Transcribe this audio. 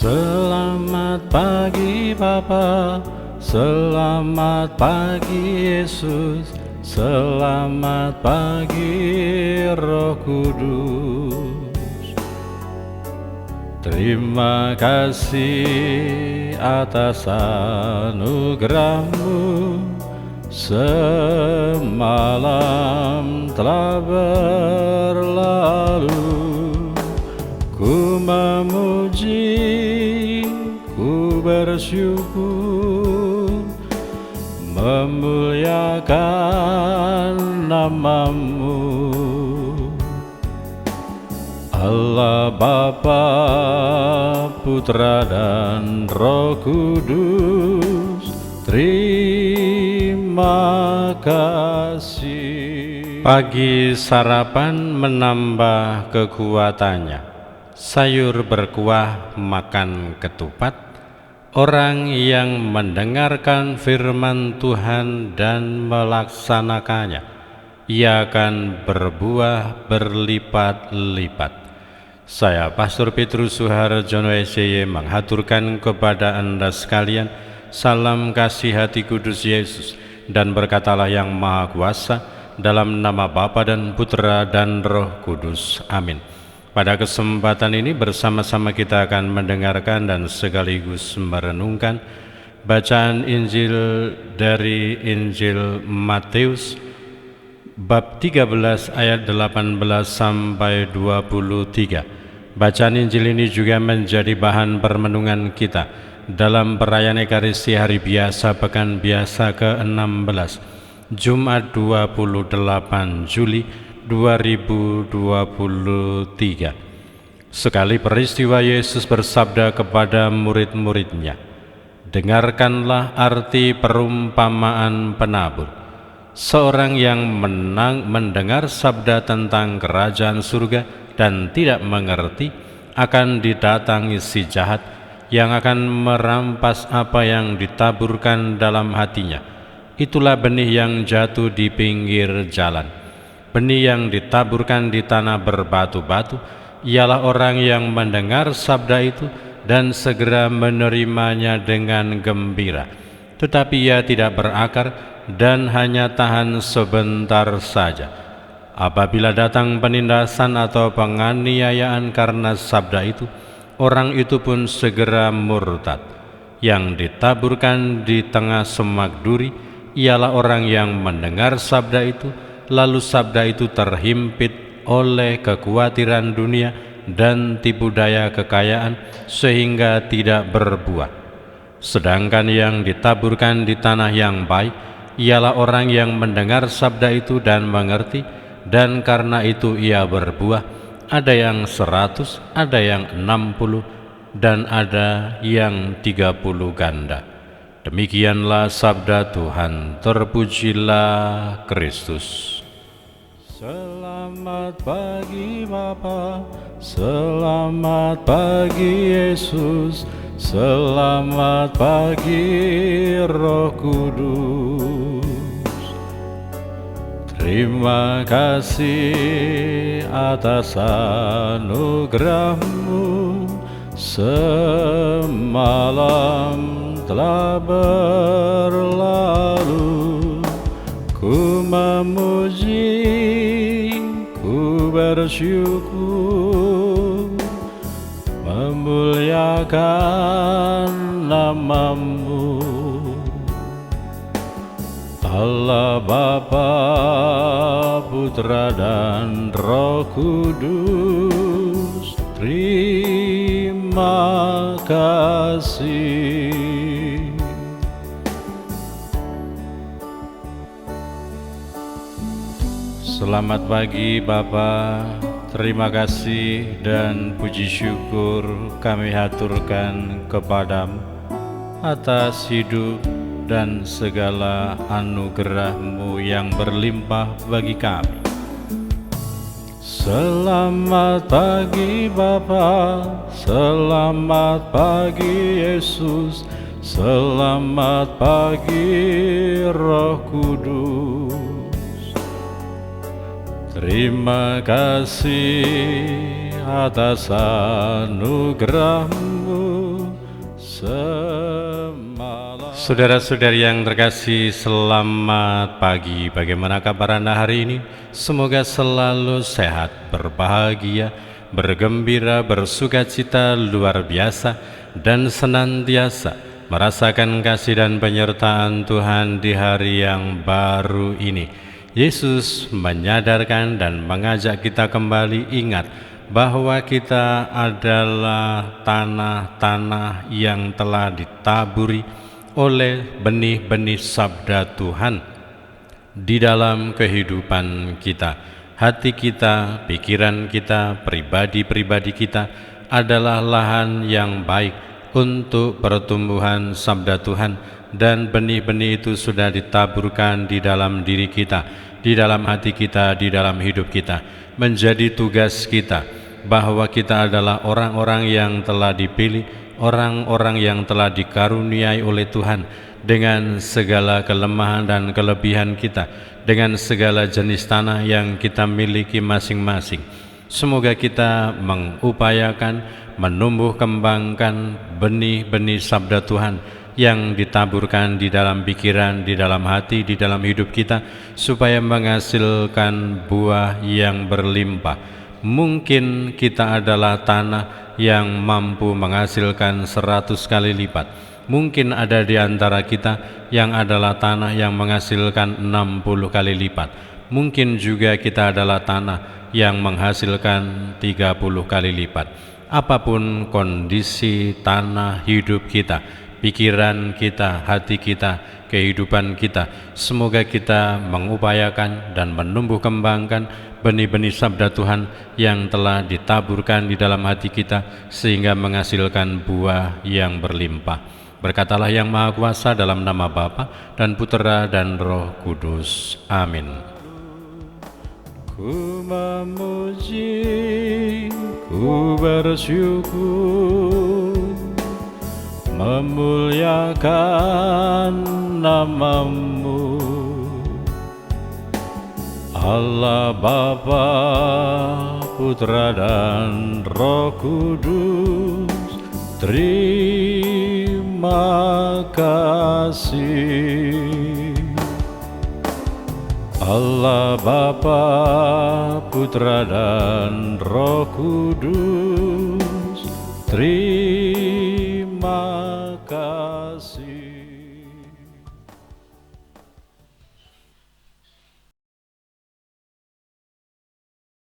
Selamat pagi Bapa, selamat pagi Yesus, selamat pagi Roh Kudus. Terima kasih atas anugerah-Mu, semalam telah berlalu. Ku memuji, ku bersyukur, memuliakan nama-Mu. Allah Bapa, Putra dan Roh Kudus, terima kasih. Pagi sarapan menambah kekuatannya. Sayur berkuah makan ketupat. Orang yang mendengarkan firman Tuhan dan melaksanakannya, ia akan berbuah berlipat-lipat. Saya Pastor Petrus Suharjono SY menghaturkan kepada Anda sekalian salam kasih hati kudus Yesus, dan berkatalah yang Maha Kuasa, dalam nama Bapa dan Putra dan Roh Kudus. Amin. Pada kesempatan ini bersama-sama kita akan mendengarkan dan sekaligus merenungkan bacaan Injil dari Injil Matius bab 13 ayat 18 sampai 23. Bacaan Injil ini juga menjadi bahan permenungan kita dalam perayaan Ekaristi Hari Biasa Pekan Biasa ke-16 Jumat 28 Juli 2023. Sekali peristiwa Yesus bersabda kepada murid-muridnya, "Dengarkanlah arti perumpamaan penabur. Seorang yang mendengar sabda tentang kerajaan surga dan tidak mengerti, akan didatangi si jahat yang akan merampas apa yang ditaburkan dalam hatinya. Itulah benih yang jatuh di pinggir jalan. Benih yang ditaburkan di tanah berbatu-batu ialah orang yang mendengar sabda itu dan segera menerimanya dengan gembira. Tetapi ia tidak berakar dan hanya tahan sebentar saja. Apabila datang penindasan atau penganiayaan karena sabda itu, orang itu pun segera murtad. Yang ditaburkan di tengah semak duri ialah orang yang mendengar sabda itu, lalu sabda itu terhimpit oleh kekhawatiran dunia dan tipu daya kekayaan sehingga tidak berbuah. Sedangkan yang ditaburkan di tanah yang baik ialah orang yang mendengar sabda itu dan mengerti, dan karena itu ia berbuah, ada yang 100, ada yang 60, dan ada yang 30 ganda. Demikianlah sabda Tuhan. Terpujilah Kristus. Selamat pagi Bapa, selamat pagi Yesus, selamat pagi Roh Kudus. Terima kasih atas anugerah-Mu, semalam telah berlalu. Ku memuji, ku bersyukur, memuliakan nama-Mu. Allah Bapa, Putra dan Roh Kudus, terima kasih. Selamat pagi Bapa, terima kasih dan puji syukur kami haturkan kepadamu atas hidup dan segala anugerah-Mu yang berlimpah bagi kami. Selamat pagi Bapa, selamat pagi Yesus, selamat pagi Roh Kudus. Terima kasih atas anugerah-Mu, semalam. Saudara-saudari yang terkasih, selamat pagi. Bagaimana kabar Anda hari ini? Semoga selalu sehat, berbahagia, bergembira, bersukacita luar biasa, dan senantiasa merasakan kasih dan penyertaan Tuhan di hari yang baru ini. Yesus menyadarkan dan mengajak kita kembali ingat bahwa kita adalah tanah-tanah yang telah ditaburi oleh benih-benih sabda Tuhan di dalam kehidupan kita. Hati kita, pikiran kita, pribadi-pribadi kita adalah lahan yang baik untuk pertumbuhan sabda Tuhan, dan benih-benih itu sudah ditaburkan di dalam diri kita, di dalam hati kita, di dalam hidup kita. Menjadi tugas kita bahwa kita adalah orang-orang yang telah dipilih, orang-orang yang telah dikaruniai oleh Tuhan dengan segala kelemahan dan kelebihan kita, dengan segala jenis tanah yang kita miliki masing-masing. Semoga kita mengupayakan menumbuh kembangkan benih-benih sabda Tuhan yang ditaburkan di dalam pikiran, di dalam hati, di dalam hidup kita, supaya menghasilkan buah yang berlimpah. Mungkin kita adalah tanah yang mampu menghasilkan 100 kali lipat. Mungkin ada di antara kita yang adalah tanah yang menghasilkan 60 kali lipat. Mungkin juga kita adalah tanah yang menghasilkan 30 kali lipat. Apapun kondisi tanah hidup kita, pikiran kita, hati kita, kehidupan kita, semoga kita mengupayakan dan menumbuh kembangkan benih-benih sabda Tuhan yang telah ditaburkan di dalam hati kita, sehingga menghasilkan buah yang berlimpah. Berkatalah Yang Maha Kuasa, dalam nama Bapa dan Putera dan Roh Kudus. Amin. Ku memuji, ku bersyukur, memuliakan nama-Mu, Allah Bapa, Putra dan Roh Kudus. Terima kasih. Allah Bapa, Putra dan Roh Kudus. Terima